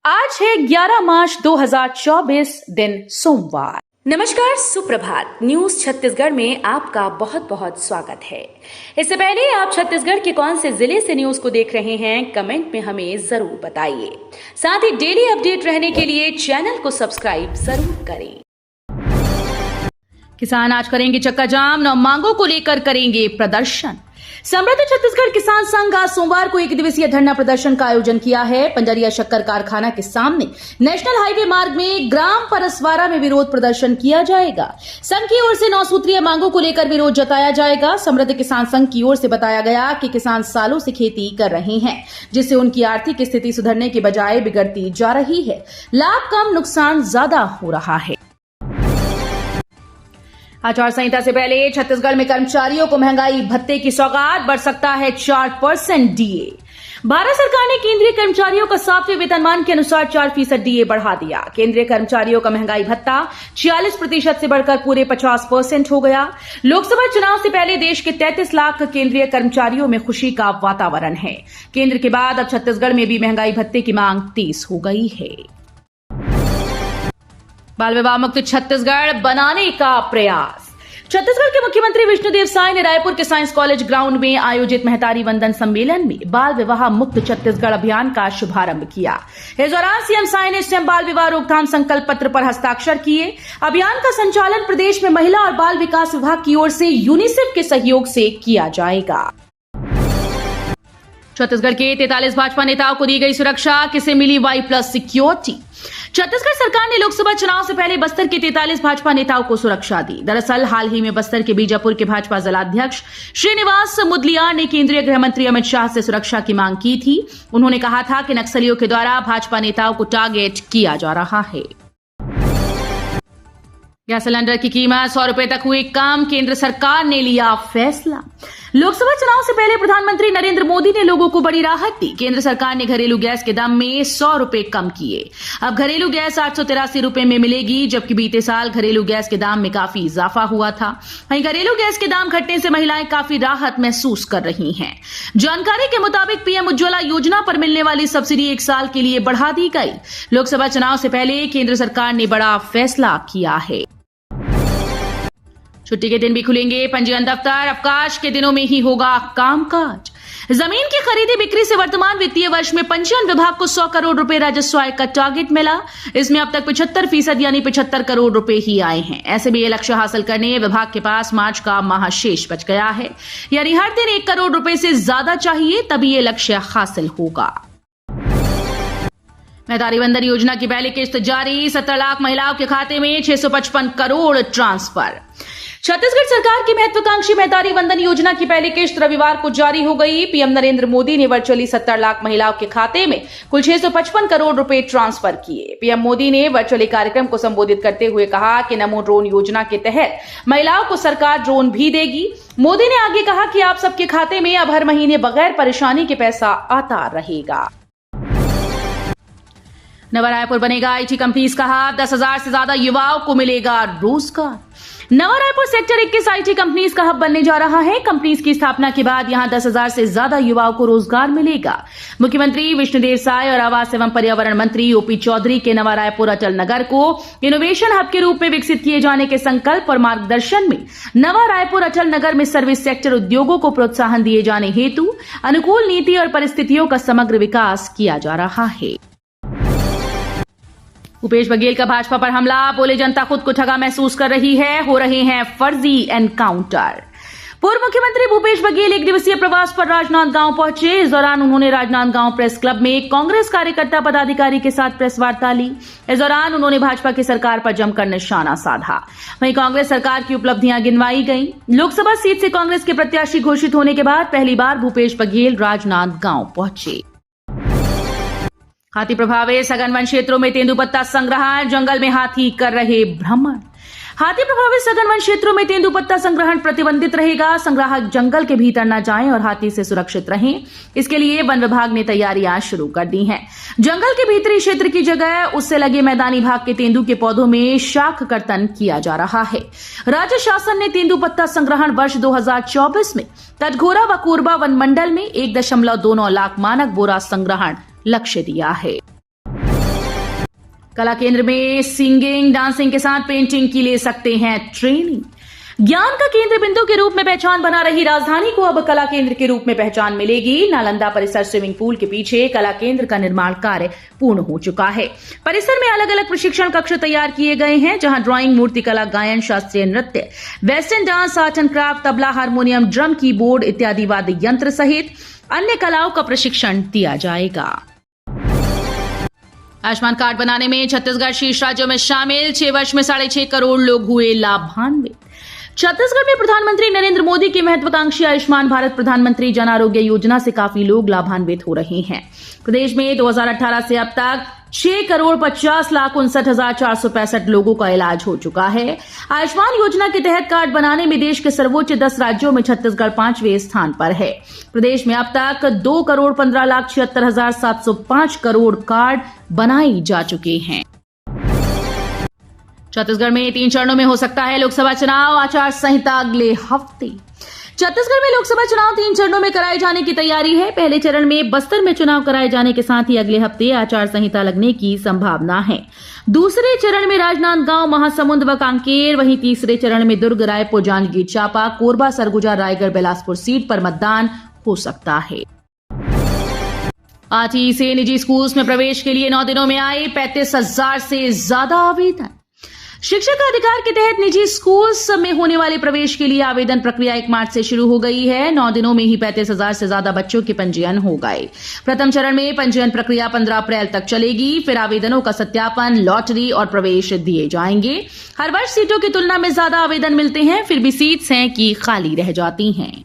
आज है 11 मार्च 2024 दिन सोमवार। नमस्कार, सुप्रभात। न्यूज छत्तीसगढ़ में आपका बहुत बहुत स्वागत है। इससे पहले आप छत्तीसगढ़ के कौन से जिले से न्यूज को देख रहे हैं, कमेंट में हमें जरूर बताइए। साथ ही डेली अपडेट रहने के लिए चैनल को सब्सक्राइब जरूर करें। किसान आज करेंगे चक्का जाम, 9 मांगों को लेकर करेंगे प्रदर्शन। समृद्ध छत्तीसगढ़ किसान संघ आज सोमवार को 1 दिवसीय धरना प्रदर्शन का आयोजन किया है। पंजरिया शक्कर कारखाना के सामने नेशनल हाईवे मार्ग में ग्राम परसवारा में विरोध प्रदर्शन किया जाएगा। संघ की ओर से 9 सूत्रीय मांगों को लेकर विरोध जताया जाएगा। समृद्ध किसान संघ की ओर से बताया गया कि किसान सालों से खेती कर रहे हैं, जिससे उनकी आर्थिक स्थिति सुधरने के बजाय बिगड़ती जा रही है। लाभ कम, नुकसान ज्यादा हो रहा है। आचार संहिता से पहले छत्तीसगढ़ में कर्मचारियों को महंगाई भत्ते की सौगात, बढ़ सकता है 4% डीए। भारत सरकार ने केंद्रीय कर्मचारियों का 7वें वेतनमान के अनुसार 4% डीए बढ़ा दिया। केंद्रीय कर्मचारियों का महंगाई भत्ता 46% से बढ़कर पूरे 50% हो गया। लोकसभा चुनाव से पहले देश के 33 लाख केंद्रीय कर्मचारियों में खुशी का वातावरण है। केंद्र के बाद अब छत्तीसगढ़ में भी महंगाई भत्ते की मांग तेज हो गई है। बाल विवाह मुक्त छत्तीसगढ़ बनाने का प्रयास। छत्तीसगढ़ के मुख्यमंत्री विष्णुदेव साय ने रायपुर के साइंस कॉलेज ग्राउंड में आयोजित महतारी वंदन सम्मेलन में बाल विवाह मुक्त छत्तीसगढ़ अभियान का शुभारंभ किया। इस दौरान सीएम साय ने स्वयं बाल विवाह रोकथाम संकल्प पत्र पर हस्ताक्षर किए। अभियान का संचालन प्रदेश में महिला और बाल विकास विभाग की ओर से यूनिसेफ के सहयोग से किया जाएगा। छत्तीसगढ़ के 43 भाजपा नेताओं को दी गई सुरक्षा, किसे मिली Y+ सिक्योरिटी। छत्तीसगढ़ सरकार ने लोकसभा चुनाव से पहले बस्तर के 43 भाजपा नेताओं को सुरक्षा दी। दरअसल हाल ही में बस्तर के बीजापुर के भाजपा जिलाध्यक्ष श्रीनिवास मुदलियार ने केंद्रीय गृह मंत्री अमित शाह से सुरक्षा की मांग की थी। उन्होंने कहा था कि नक्सलियों के द्वारा भाजपा नेताओं को टारगेट किया जा रहा है। गैस सिलेंडर की कीमत 100 रुपए तक हुई कम, केंद्र सरकार ने लिया फैसला। लोकसभा चुनाव से पहले प्रधानमंत्री नरेंद्र मोदी ने लोगों को बड़ी राहत दी। केंद्र सरकार ने घरेलू गैस के दाम में 100 रुपए कम किए। अब घरेलू गैस 883 रुपए में मिलेगी, जबकि बीते साल घरेलू गैस के दाम में काफी इजाफा हुआ था। वहीं घरेलू गैस के दाम घटने से महिलाएं काफी राहत महसूस कर रही हैं। जानकारी के मुताबिक पीएम उज्ज्वला योजना पर मिलने वाली सब्सिडी 1 साल के लिए बढ़ा दी गई। लोकसभा चुनाव से पहले केंद्र सरकार ने बड़ा फैसला किया है। छुट्टी के दिन भी खुलेंगे पंजीयन दफ्तर, अवकाश के दिनों में ही होगा कामकाज। जमीन की खरीदी बिक्री से वर्तमान वित्तीय वर्ष में पंजीयन विभाग को 100 करोड़ रुपए राजस्व आय का टारगेट मिला। इसमें अब तक 75% यानी 75 करोड़ रुपए ही आए हैं। ऐसे में यह लक्ष्य हासिल करने विभाग के पास मार्च का माह शेष बच गया है, यानी हर दिन 1 करोड़ रुपए से ज्यादा चाहिए, तभी यह लक्ष्य हासिल होगा। महतारी वंदन योजना की पहली किस्त जारी, 17 लाख महिलाओं के खाते में 655 करोड़ ट्रांसफर। छत्तीसगढ़ सरकार की महत्वाकांक्षी महतारी वंदन योजना की पहली किस्त रविवार को जारी हो गई। पीएम नरेंद्र मोदी ने वर्चुअली 70 लाख महिलाओं के खाते में कुल 655 करोड़ रुपए ट्रांसफर किए। पीएम मोदी ने वर्चुअली कार्यक्रम को संबोधित करते हुए कहा कि नमो ड्रोन योजना के तहत महिलाओं को सरकार ड्रोन भी देगी। मोदी ने आगे कहा कि आप सबके खाते में अब हर महीने बगैर परेशानी के पैसा आता रहेगा। नवा रायपुर बनेगा आईटी कंपनीज का हब, 10,000 से ज्यादा युवाओं को मिलेगा रोजगार। नवा रायपुर सेक्टर 21 आईटी कंपनीज का हब बनने जा रहा है। कंपनीज की स्थापना के बाद यहां 10,000 से ज्यादा युवाओं को रोजगार मिलेगा। मुख्यमंत्री विष्णुदेव साय और आवास एवं पर्यावरण मंत्री ओपी चौधरी के नवा रायपुर अटल नगर को इनोवेशन हब के रूप में विकसित किए जाने के संकल्प और मार्गदर्शन में नवा रायपुर अटल नगर में सर्विस सेक्टर उद्योगों को प्रोत्साहन दिए जाने हेतु अनुकूल नीति और परिस्थितियों का समग्र विकास किया जा रहा है। भूपेश बघेल का भाजपा पर हमला, बोले जनता खुद को ठगा महसूस कर रही है, हो रहे हैं फर्जी एनकाउंटर। पूर्व मुख्यमंत्री भूपेश बघेल 1 दिवसीय प्रवास पर राजनांदगांव पहुंचे। इस दौरान उन्होंने राजनांदगांव प्रेस क्लब में कांग्रेस कार्यकर्ता पदाधिकारी के साथ प्रेस वार्ता ली। इस दौरान उन्होंने भाजपा की सरकार पर जमकर निशाना साधा। वहीं कांग्रेस सरकार की उपलब्धियां गिनवाई गईं। लोकसभा सीट से कांग्रेस के प्रत्याशी घोषित होने के बाद पहली बार भूपेश बघेल राजनांदगांव पहुंचे। हाथी प्रभावित सघन वन क्षेत्रों में तेंदुपत्ता संग्रहण, जंगल में हाथी कर रहे भ्रमण। हाथी प्रभावित सघन वन क्षेत्रों में तेंदुपत्ता संग्रहण प्रतिबंधित रहेगा। संग्राहक जंगल के भीतर न जाएं और हाथी से सुरक्षित रहें। इसके लिए वन विभाग ने तैयारियां शुरू कर दी हैं। जंगल के भीतरी क्षेत्र की जगह उससे लगे मैदानी भाग के तेंदु के पौधों में शाख कर्तन किया जा रहा है। राज्य शासन ने तेंदुपत्ता संग्रहण वर्ष 2024 में कटघोरा व कोरबा वन मंडल में 1.29 लाख मानक बोरा संग्रहण लक्ष्य दिया है। कला केंद्र में सिंगिंग, डांसिंग के साथ पेंटिंग की ले सकते हैं ट्रेनिंग। ज्ञान का केंद्र बिंदु के रूप में पहचान बना रही राजधानी को अब कला केंद्र के रूप में पहचान मिलेगी। नालंदा परिसर स्विमिंग पूल के पीछे कला केंद्र का निर्माण कार्य पूर्ण हो चुका है। परिसर में अलग अलग प्रशिक्षण कक्ष तैयार किए गए हैं, जहां ड्राइंग, मूर्तिकला, गायन, शास्त्रीय नृत्य, western dance, art and craft, tabla, harmonium, drum, keyboard इत्यादि वाद्य यंत्र सहित अन्य कलाओं का प्रशिक्षण दिया जाएगा। आयुष्मान कार्ड बनाने में छत्तीसगढ़ शीर्ष राज्यों में शामिल। 6 वर्ष में 6.5 करोड़ लोग हुए लाभान्वित। छत्तीसगढ़ में प्रधानमंत्री नरेंद्र मोदी की महत्वाकांक्षी आयुष्मान भारत प्रधानमंत्री जन आरोग्य योजना से काफी लोग लाभान्वित हो रहे हैं। प्रदेश में 2018 से अब तक 6,50,59,465 लोगों का इलाज हो चुका है। आयुष्मान योजना के तहत कार्ड बनाने में देश के सर्वोच्च 10 राज्यों में छत्तीसगढ़ 5वें स्थान पर है। प्रदेश में अब तक 2,15,76,705 करोड़ कार्ड बनाए जा चुके हैं। छत्तीसगढ़ में 3 चरणों में हो सकता है लोकसभा चुनाव। आचार संहिता अगले हफ्ते। छत्तीसगढ़ में लोकसभा चुनाव 3 चरणों में कराए जाने की तैयारी है। पहले चरण में बस्तर में चुनाव कराए जाने के साथ ही अगले हफ्ते आचार संहिता लगने की संभावना है। दूसरे चरण में राजनांदगांव, महासमुंद व कांकेर, वहीं तीसरे चरण में दुर्ग, रायपुर, जांजगीर चांपा, कोरबा, सरगुजा, रायगढ़, बिलासपुर सीट पर मतदान हो सकता है। आज ही से निजी स्कूल्स में प्रवेश के लिए 9 दिनों में आए 35,000 से ज्यादा आवेदन। शिक्षा का अधिकार के तहत निजी स्कूल्स में होने वाले प्रवेश के लिए आवेदन प्रक्रिया 1 मार्च से शुरू हो गई है। 9 दिनों में ही 35,000 से ज्यादा बच्चों के पंजीयन हो गए। प्रथम चरण में पंजीयन प्रक्रिया 15 अप्रैल तक चलेगी। फिर आवेदनों का सत्यापन, लॉटरी और प्रवेश दिए जाएंगे। हर वर्ष सीटों की तुलना में ज्यादा आवेदन मिलते हैं, फिर भी सीट्स हैं कि खाली रह जाती हैं।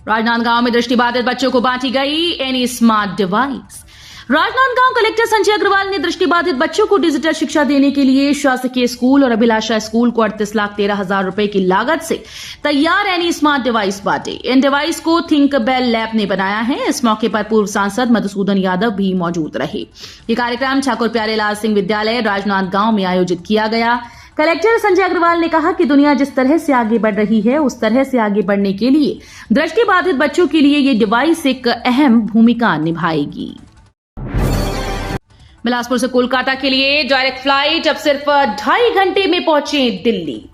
राजनांदगांव में दृष्टिबाधित बच्चों को बांटी गई any smart device. Rajnandgaon collector Sanjay Agrawal ने दृष्टिबाधित बच्चों को डिजिटल शिक्षा देने के लिए शासकीय स्कूल और अभिलाषा स्कूल को 38,13,000 रुपए की लागत से तैयार एनी स्मार्ट डिवाइस बांटे। इन डिवाइस को थिंक बेल लैब ने बनाया है। इस मौके पर पूर्व सांसद मधुसूदन यादव भी मौजूद रहे। ये कार्यक्रम ठाकुर प्यारेलाल सिंह विद्यालय राजनांदगांव में आयोजित किया गया। कलेक्टर संजय अग्रवाल ने कहा कि दुनिया जिस तरह से आगे बढ़ रही है, उस तरह से आगे बढ़ने के लिए दृष्टिबाधित बच्चों के लिए ये डिवाइस एक अहम भूमिका निभाएगी। बिलासपुर से कोलकाता के लिए डायरेक्ट फ्लाइट अब सिर्फ 2.5 घंटे में पहुंचे दिल्ली।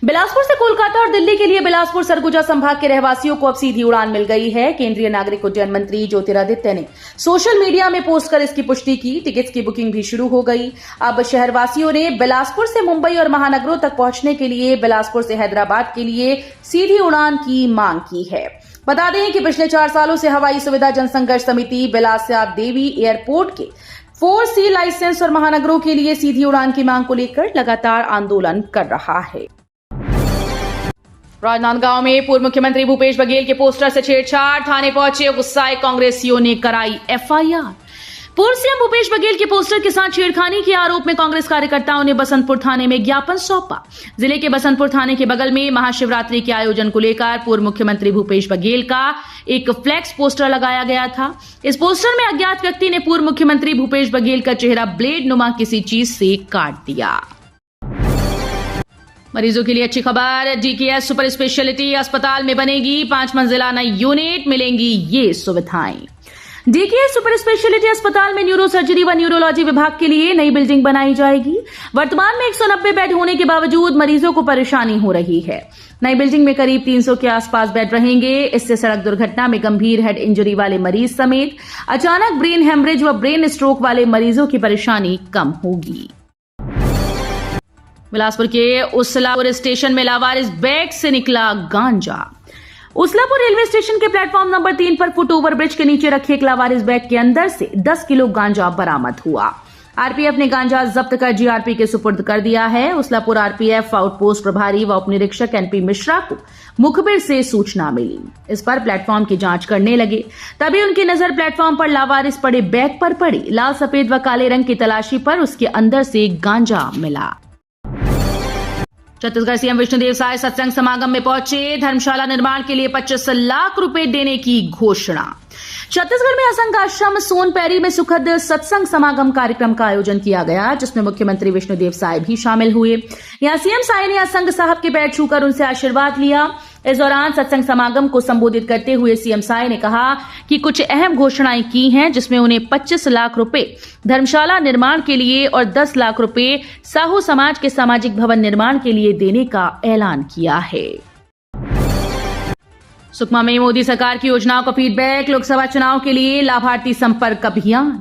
बिलासपुर से कोलकाता और दिल्ली के लिए बिलासपुर सरगुजा संभाग के रहवासियों को अब सीधी उड़ान मिल गई है। केंद्रीय नागरिक उड्डयन मंत्री ज्योतिरादित्य ने सोशल मीडिया में पोस्ट कर इसकी पुष्टि की। टिकट्स की बुकिंग भी शुरू हो गई। अब शहरवासियों ने बिलासपुर से मुंबई और महानगरों तक पहुंचने के लिए बिलासपुर से हैदराबाद के लिए सीधी उड़ान की मांग की है। बता दें कि पिछले 4 सालों से हवाई सुविधा जनसंघर्ष समिति बिलासपुर देवी एयरपोर्ट के 4C लाइसेंस और महानगरों के लिए सीधी उड़ान की मांग को लेकर लगातार आंदोलन कर रहा है। राजनांदगांव में पूर्व मुख्यमंत्री भूपेश बघेल के पोस्टर से छेड़छाड़। थाने पहुंचे गुस्साए कांग्रेसियों ने कराई FIR। पूर्व सीएम भूपेश बघेल के पोस्टर के साथ छेड़खानी के आरोप में कांग्रेस कार्यकर्ताओं ने बसंतपुर थाने में ज्ञापन सौंपा। जिले के बसंतपुर थाने के बगल में महाशिवरात्रि के आयोजन को लेकर पूर्व मुख्यमंत्री भूपेश बघेल का एक फ्लैक्स पोस्टर लगाया गया था। इस पोस्टर में अज्ञात व्यक्ति ने पूर्व मुख्यमंत्री भूपेश बघेल का चेहरा ब्लेड नुमा किसी चीज से काट दिया। मरीजों के लिए अच्छी खबर। DKS सुपर स्पेशलिटी अस्पताल में बनेगी 5 मंजिला नई यूनिट। मिलेंगी ये सुविधाएं। DKS सुपर स्पेशलिटी अस्पताल में न्यूरो सर्जरी व न्यूरोलॉजी विभाग के लिए नई बिल्डिंग बनाई जाएगी। वर्तमान में 190 बेड होने के बावजूद मरीजों को परेशानी हो रही है। नई बिल्डिंग में करीब 300 के आसपास बेड रहेंगे। इससे सड़क दुर्घटना में गंभीर हेड इंजरी वाले मरीज समेत अचानक ब्रेन हेमरेज व ब्रेन स्ट्रोक वाले मरीजों की परेशानी कम होगी। बिलासपुर के उसलापुर स्टेशन में लावारिस बैग से निकला गांजा। उसलापुर रेलवे स्टेशन के प्लेटफॉर्म नंबर 3 पर फुट ओवर ब्रिज के नीचे रखे एक लावारिस बैग के अंदर से 10 किलो गांजा बरामद हुआ। आरपीएफ ने गांजा जब्त कर जीआरपी के सुपुर्द कर दिया है। उसलापुर आरपीएफ आउटपोस्ट प्रभारी व उपनिरीक्षक NP मिश्रा को मुखबिर से सूचना मिली। इस पर प्लेटफॉर्म की जांच करने लगे। तभी उनकी नजर प्लेटफॉर्म पर लावारिस पड़े बैग पर पड़ी। लाल, सफेद व काले रंग की तलाशी पर उसके अंदर से गांजा मिला। छत्तीसगढ़ सीएम विष्णुदेव साय सत्संग समागम में पहुंचे। धर्मशाला निर्माण के लिए 25 लाख रुपए देने की घोषणा। छत्तीसगढ़ में असंग आश्रम सोनपैरी में सुखद सत्संग समागम कार्यक्रम का आयोजन किया गया, जिसमें मुख्यमंत्री विष्णुदेव साय भी शामिल हुए। यहां सीएम साय ने असंग साहब के पैर छूकर उनसे आशीर्वाद लिया। इस दौरान सत्संग समागम को संबोधित करते हुए सीएम साय ने कहा कि कुछ अहम घोषणाएं की हैं, जिसमें उन्हें 25 लाख रुपए धर्मशाला निर्माण के लिए और 10 लाख रुपए साहू समाज के सामाजिक भवन निर्माण के लिए देने का ऐलान किया है। सुकमा में मोदी सरकार की योजनाओं का फीडबैक, लोकसभा चुनाव के लिए लाभार्थी संपर्क अभियान।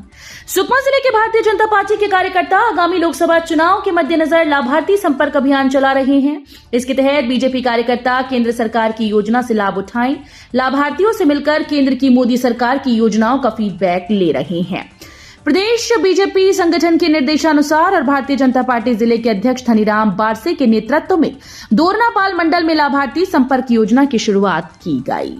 सुकमा जिले के भारतीय जनता पार्टी के कार्यकर्ता आगामी लोकसभा चुनाव के मद्देनजर लाभार्थी संपर्क अभियान चला रहे हैं। इसके तहत बीजेपी कार्यकर्ता केंद्र सरकार की योजना से लाभ उठाएं, लाभार्थियों से मिलकर केंद्र की मोदी सरकार की योजनाओं का फीडबैक ले रहे हैं। प्रदेश बीजेपी संगठन के निर्देशानुसार और भारतीय जनता पार्टी जिले के अध्यक्ष धनीराम बारसे के नेतृत्व में दोरनापाल मंडल में लाभार्थी संपर्क योजना की शुरुआत की गई।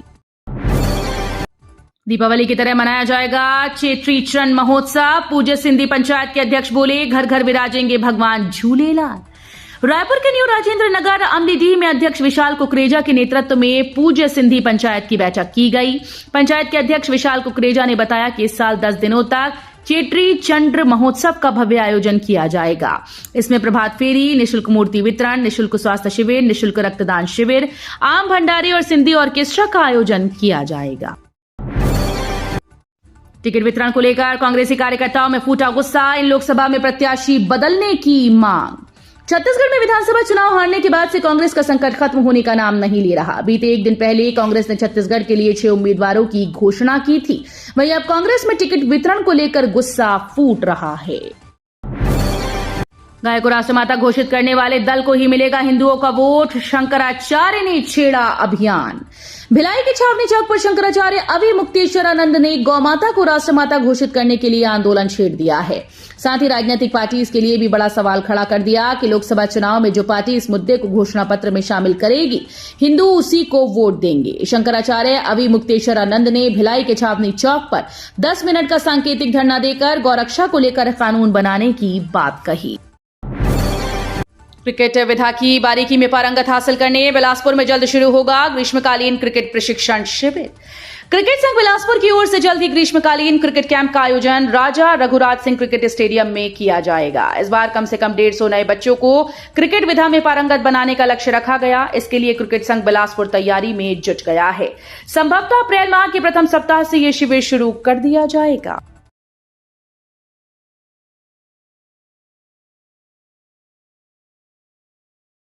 दीपावली की तरह मनाया जाएगा चेत्री चरण महोत्सव। पूज्य सिंधी पंचायत के अध्यक्ष बोले, घर घर विराजेंगे भगवान झूलेलाल। रायपुर के न्यू राजेंद्र नगर अमलीडीह में अध्यक्ष विशाल कुकरेजा के नेतृत्व में पूज्य सिंधी पंचायत की बैठक की गई। पंचायत के अध्यक्ष विशाल कुकरेजा ने बताया कि इस साल 10 दिनों तक चेत्री चंद्र महोत्सव का भव्य आयोजन किया जाएगा। इसमें प्रभात फेरी, निशुल्क मूर्ति वितरण, निशुल्क स्वास्थ्य शिविर, निशुल्क रक्तदान शिविर, आम भंडारे और सिंधी ऑर्केस्ट्रा का आयोजन किया जाएगा। टिकट वितरण को लेकर कांग्रेसी कार्यकर्ताओं में फूटा गुस्सा, इन लोकसभा में प्रत्याशी बदलने की मांग। छत्तीसगढ़ में विधानसभा चुनाव हारने के बाद से कांग्रेस का संकट खत्म होने का नाम नहीं ले रहा। बीते एक दिन पहले कांग्रेस ने छत्तीसगढ़ के लिए 6 उम्मीदवारों की घोषणा की थी। वहीं अब कांग्रेस में टिकट वितरण को लेकर गुस्सा फूट रहा है। गाय को राष्ट्रमाता घोषित करने वाले दल को ही मिलेगा हिंदुओं का वोट, शंकराचार्य ने छेड़ा अभियान। भिलाई के छावनी चौक पर शंकराचार्य अवि मुक्तेश्वरानंद ने गौमाता को राष्ट्रमाता घोषित करने के लिए आंदोलन छेड़ दिया है। साथ ही राजनीतिक पार्टी इसके लिए भी बड़ा सवाल खड़ा कर दिया कि लोकसभा चुनाव में जो पार्टी इस मुद्दे को घोषणा पत्र में शामिल करेगी, हिंदू उसी को वोट देंगे। शंकराचार्य अवि मुक्तेश्वरानंद ने भिलाई के छावनी चौक पर 10 मिनट का सांकेतिक धरना देकर गौरक्षा को लेकर कानून बनाने की बात कही। क्रिकेट विधा की बारीकी में पारंगत हासिल करने बिलासपुर में जल्द शुरू होगा ग्रीष्मकालीन क्रिकेट प्रशिक्षण शिविर। क्रिकेट संघ बिलासपुर की ओर से जल्द ही ग्रीष्मकालीन क्रिकेट कैंप का आयोजन राजा रघुराज सिंह क्रिकेट स्टेडियम में किया जाएगा। इस बार कम से कम 150 नए बच्चों को क्रिकेट विधा में पारंगत बनाने का लक्ष्य रखा गया। इसके लिए क्रिकेट संघ बिलासपुर तैयारी में जुट गया है। संभवतः अप्रैल माह के प्रथम सप्ताह से यह शिविर शुरू कर दिया जाएगा।